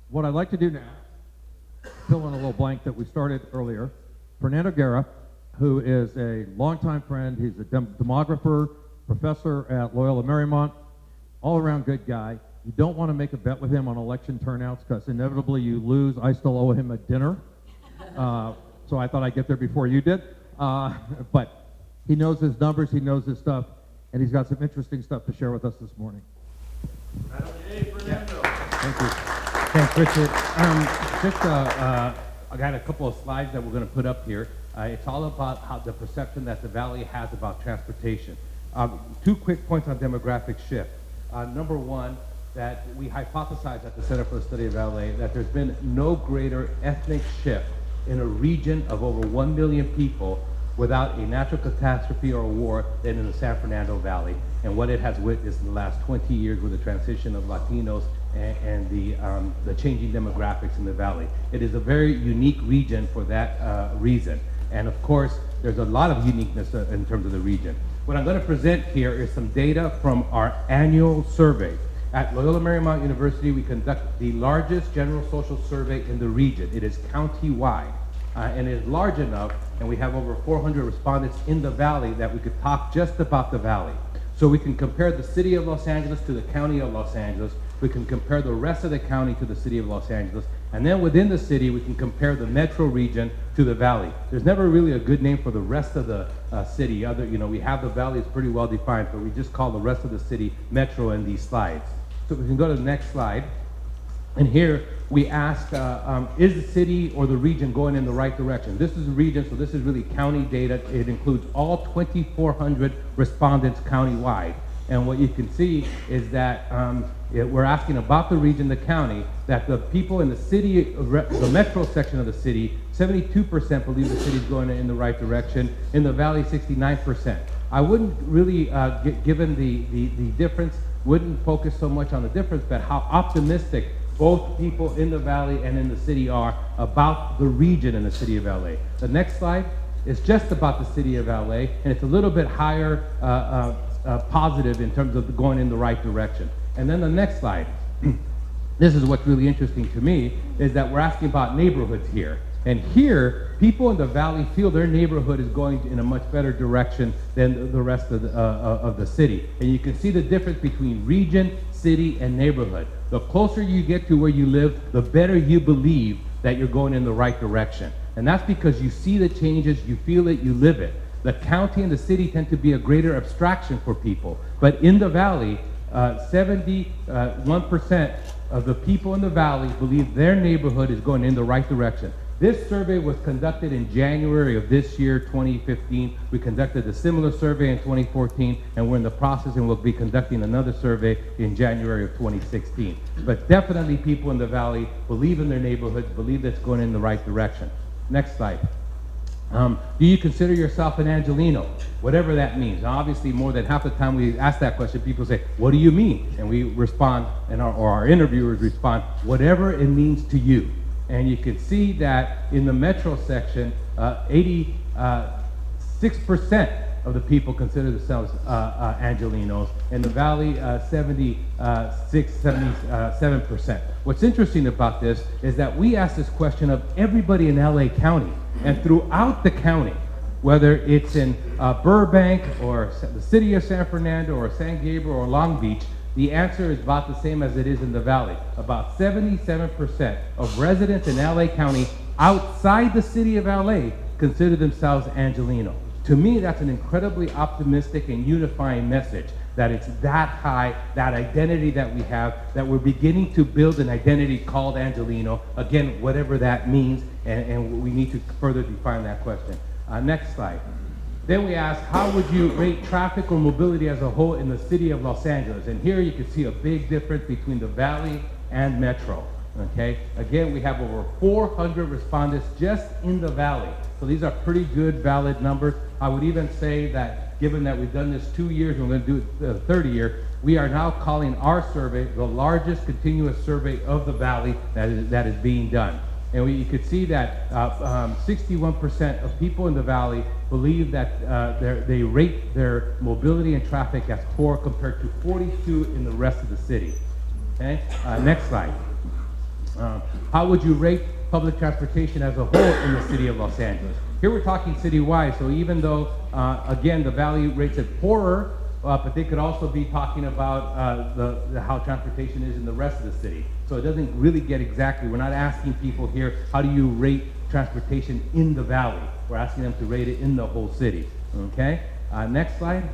What I'd like to do now, fill in a little blank that we started earlier. Fernando Guerra, who is a longtime friend, he's a demographer, professor at Loyola Marymount, all-around good guy. You don't want to make a bet with him on election turnouts because inevitably you lose. I still owe him a dinner, so I thought I'd get there before you did. But he knows his numbers, he knows his stuff, and he's got some interesting stuff to share with us this morning. Hey, Fernando. Thank you. Thanks, Richard. I got a couple of slides that we're going to put up here. It's all about how the perception that the Valley has about transportation. Two quick points on demographic shift. Number one, that we hypothesize at the Center for the Study of LA that there's been no greater ethnic shift in a region of over 1 million people without a natural catastrophe or a war than in the San Fernando Valley, and what it has witnessed in the last 20 years with the transition of Latinos and the changing demographics in the Valley. It is a very unique region for that reason. And of course, there's a lot of uniqueness in terms of the region. What I'm going to present here is some data from our annual survey. At Loyola Marymount University, we conduct the largest general social survey in the region. It is county-wide, and it is large enough, and we have over 400 respondents in the Valley that we could talk just about the Valley. So we can compare the city of Los Angeles to the county of Los Angeles. We can compare the rest of the county to the city of Los Angeles. And then within the city, we can compare the metro region to the Valley. There's never really a good name for the rest of the city. We have the Valley, it's pretty well defined, but we just call the rest of the city metro in these slides. So we can go to the next slide. And here we ask, is the city or the region going in the right direction? This is a region, so this is really county data. It includes all 2,400 respondents countywide. And what you can see is that we're asking about the region, the county, that the people in the city, the metro section of the city, 72% believe the city is going in the right direction. In the Valley, 69%. I wouldn't really, given the difference, wouldn't focus so much on the difference, but how optimistic both people in the Valley and in the city are about the region in the city of LA. The next slide is just about the city of LA, and it's a little bit higher positive in terms of going in the right direction. And then the next slide, this is what's really interesting to me, is that we're asking about neighborhoods here. And here, people in the Valley feel their neighborhood is going in a much better direction than the rest of the city. And you can see the difference between region, city, and neighborhood. The closer you get to where you live, the better you believe that you're going in the right direction. And that's because you see the changes, you feel it, you live it. The county and the city tend to be a greater abstraction for people. But in the Valley, 71% of the people in the Valley believe their neighborhood is going in the right direction. This survey was conducted in January of this year, 2015. We conducted a similar survey in 2014, and we're in the process and we'll be conducting another survey in January of 2016. But definitely people in the Valley believe in their neighborhoods, believe that's going in the right direction. Next slide. Do you consider yourself an Angeleno? Whatever that means. Now, obviously, more than half the time we ask that question, people say, what do you mean? And we respond, or our interviewers respond, whatever it means to you. And you can see that in the metro section, 86% of the people consider themselves Angelenos. In the Valley, 77%. What's interesting about this is that we ask this question of everybody in LA County, and throughout the county, whether it's in Burbank or the city of San Fernando or San Gabriel or Long Beach, the answer is about the same as it is in the Valley. About 77% of residents in LA County outside the city of LA consider themselves Angeleno. To me, that's an incredibly optimistic and unifying message, that it's that high, that identity that we have, that we're beginning to build an identity called Angeleno. Again, whatever that means, and we need to further define that question. Next slide. Then we ask, how would you rate traffic or mobility as a whole in the city of Los Angeles? And here you can see a big difference between the Valley and Metro, okay? Again, we have over 400 respondents just in the Valley. So these are pretty good, valid numbers. I would even say that given that we've done this 2 years, and we're gonna do it the third year, we are now calling our survey the largest continuous survey of the Valley that is being done. And you could see that 61% of people in the Valley believe that they rate their mobility and traffic as poor, compared to 42 in the rest of the city. Okay, next slide. How would you rate public transportation as a whole in the city of Los Angeles? Here we're talking citywide, so even though, again, the valley rates it poorer, but they could also be talking about how transportation is in the rest of the city. So it doesn't really get exactly, we're not asking people here, how do you rate transportation in the valley? We're asking them to rate it in the whole city, okay? Next slide.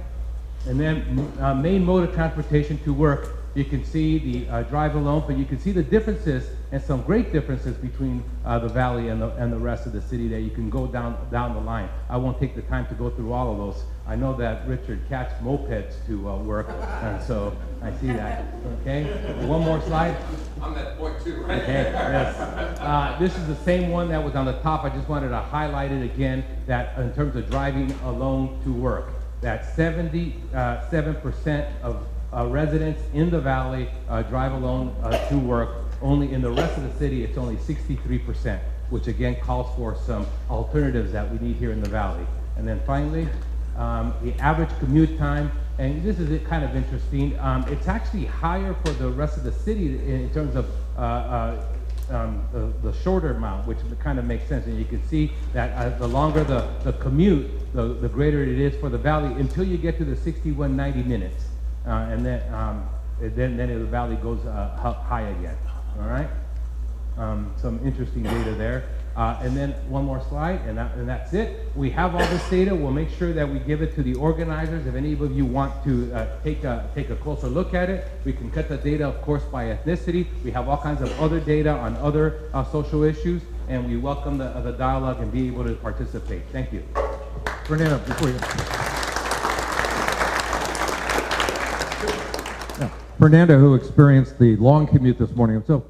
And then main mode of transportation to work. You can see the drive alone, but you can see the differences and some great differences between the valley and the rest of the city that you can go down the line. I won't take the time to go through all of those. I know that Richard catch mopeds to work, and so I see that. Okay, one more slide. I'm at point 2, right? Okay, yes. This is the same one that was on the top. I just wanted to highlight it again, that in terms of driving alone to work, that 77% of residents in the valley drive alone to work. Only in the rest of the city, it's only 63%, which again calls for some alternatives that we need here in the valley. And then finally, the average commute time, and this is kind of interesting. It's actually higher for the rest of the city in terms of the shorter amount, which kind of makes sense. And you can see that the longer the commute, the greater it is for the valley until you get to the 90 minutes. And then the valley goes high again. All right. Some interesting data there. And then one more slide, and that's it. We have all this data. We'll make sure that we give it to the organizers. If any of you want to take a closer look at it, we can cut the data, of course, by ethnicity. We have all kinds of other data on other social issues, and we welcome the dialogue and be able to participate. Thank you. Fernando, before you. Fernando, who experienced the long commute this morning. So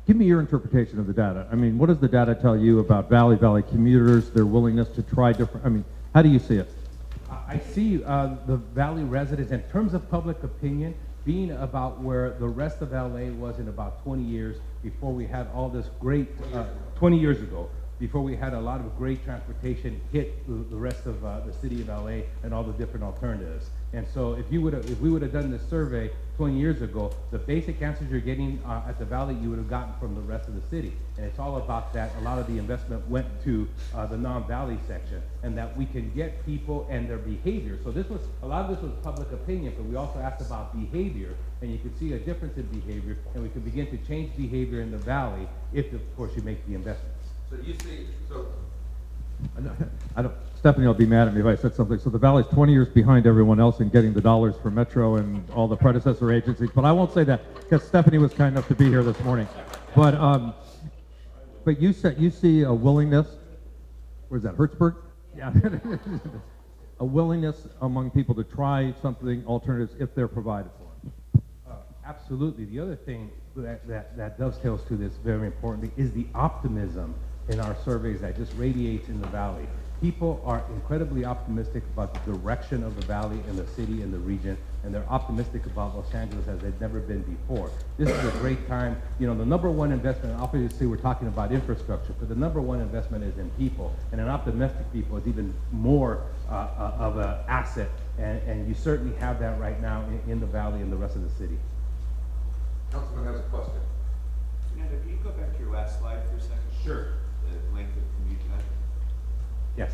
give me your interpretation of the data. I mean, what does the data tell you about Valley commuters, their willingness to try different, I mean, how do you see it? I see the Valley residents, in terms of public opinion, being about where the rest of LA was in about 20 years before we had all this great, 20 years ago, before we had a lot of great transportation hit the rest of the city of LA and all the different alternatives. And so if we would have done this survey 20 years ago, the basic answers you're getting at the Valley, you would have gotten from the rest of the city. And it's all about that. A lot of the investment went to the non-Valley section, and that we can get people and their behavior. So a lot of this was public opinion, but we also asked about behavior, and you can see a difference in behavior, and we can begin to change behavior in the Valley if, of course, you make the investments. So you see, Stephanie will be mad at me if I said something. So the Valley's 20 years behind everyone else in getting the dollars for Metro and all the predecessor agencies. But I won't say that because Stephanie was kind enough to be here this morning. But you see a willingness. Where's that? Hertzberg? Yeah. A willingness among people to try something alternatives if they're provided for. Absolutely. The other thing that dovetails to this very importantly is the optimism in our surveys that just radiates in the Valley. People are incredibly optimistic about the direction of the Valley and the city and the region, and they're optimistic about Los Angeles as they've never been before. This is a great time. You know, the number one investment, obviously we're talking about infrastructure, but the number one investment is in people, and an optimistic people is even more of an asset, and you certainly have that right now in the Valley and the rest of the city. Councilman has a question. Fernando, can you go back to your last slide for a second? Sure. The length of commute time. Yes.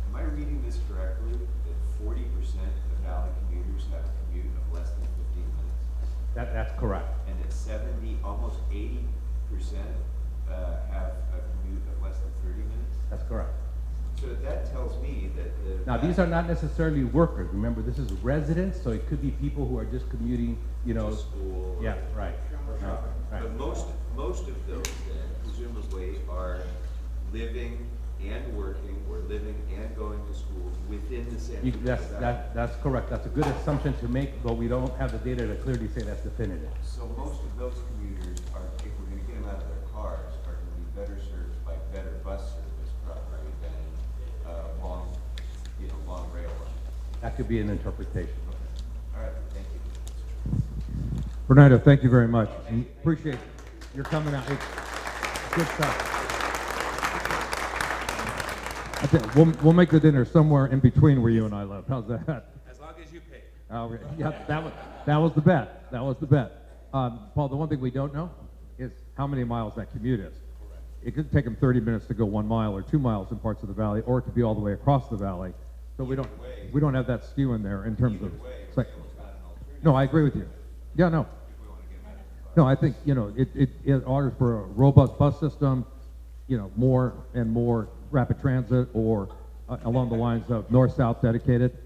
Am I reading this correctly, that 40% of the Valley commuters have a commute of less than 15 minutes? That's correct. And that 70, almost 80% have a commute of less than 30 minutes? That's correct. So that tells me that Now, these are not necessarily workers. Remember, this is residents, so it could be people who are just commuting, you know. to school. Yeah, right. Right. Right. But most of those then presumably are living and working, or living and going to school within the San Francisco Valley. That's correct. That's a good assumption to make, but we don't have the data to clearly say that's definitive. So most of those commuters are, if we're going to get them out of their cars, are going to be better served by better bus service probably than long rail lines. That could be an interpretation. All right, thank you. Fernando, thank you very much. Appreciate your coming out. It's good stuff. We'll make the dinner somewhere in between where you and I live. How's that? As long as you pay. Yeah, that was the bet. That was the bet. Paul, the one thing we don't know is how many miles that commute is. It could take them 30 minutes to go 1 mile or 2 miles in parts of the valley, or it could be all the way across the valley. So we don't have that skew in there in terms of. It's like, no, I agree with you. Yeah, no. No, I think, you know, it orders for a robust bus system, you know, more and more rapid transit, or along the lines of north-south dedicated.